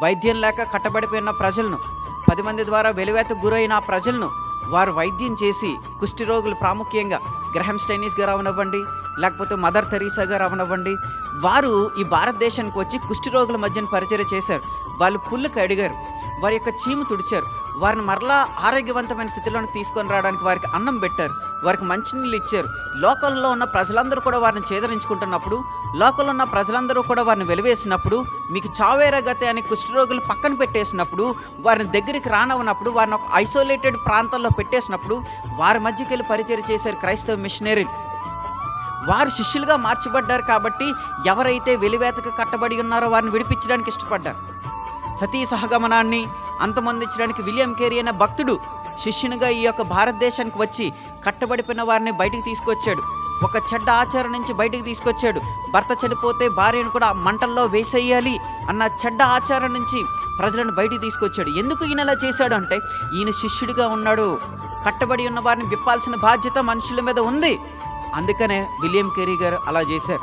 వైద్యం లేక కట్టబడిపోయిన ప్రజలను, 10 మంది ద్వారా వెలివేతకు గురైన ఆ ప్రజలను వారు వైద్యం చేసి, కుష్టి రోగులు ప్రాముఖ్యంగా గ్రహం స్టైనిస్ గారు అవనివ్వండి, లేకపోతే మదర్ తెరీసా గారు అవనివ్వండి, వారు ఈ భారతదేశానికి వచ్చి కుష్టి రోగుల మధ్యన పరిచర్య చేశారు. వాళ్ళు పుల్లుకి అడిగారు, వారి యొక్క చీము తుడిచారు, వారిని మరలా ఆరోగ్యవంతమైన స్థితిలోకి తీసుకొని రావడానికి వారికి అన్నం పెట్టారు, వారికి మంచినీళ్ళు ఇచ్చారు. లోకల్లో ఉన్న ప్రజలందరూ కూడా వారిని చేదరించుకుంటున్నప్పుడు, లోకల్లో ఉన్న ప్రజలందరూ కూడా వారిని వెలివేసినప్పుడు, మీకు చావేరా గతే అని కుష్ఠరోగులు పక్కన పెట్టేసినప్పుడు, వారిని దగ్గరికి రానవునప్పుడు, వారిని ఒక ఐసోలేటెడ్ ప్రాంతాల్లో పెట్టేసినప్పుడు వారి మధ్యకి వెళ్ళి పరిచర్య చేశారు క్రైస్తవ మిషనరీలు. వారు శిష్యులుగా మార్చబడ్డారు కాబట్టి ఎవరైతే వెలివేతకు కట్టబడి ఉన్నారో వారిని విడిపించడానికి ఇష్టపడ్డారు. సతీ సహగమనాన్ని అంతమొందించడానికి విలియం కేరీ అనే భక్తుడు శిష్యునిగా ఈ యొక్క భారతదేశానికి వచ్చి కట్టబడిపోయిన వారిని బయటికి తీసుకొచ్చాడు. ఒక చెడ్డ ఆచారం నుంచి బయటికి తీసుకొచ్చాడు. భర్త చనిపోతే భార్యను కూడా మంటల్లో వేసేయాలి అన్న చెడ్డ ఆచారం నుంచి ప్రజలను బయటికి తీసుకొచ్చాడు. ఎందుకు ఈయన అలా చేశాడు అంటే, ఈయన శిష్యుడిగా ఉన్నాడు. కట్టబడి ఉన్న వారిని విప్పాల్సిన బాధ్యత మనుషుల మీద ఉంది. అందుకనే విలియం కేరీ గారు అలా చేశారు.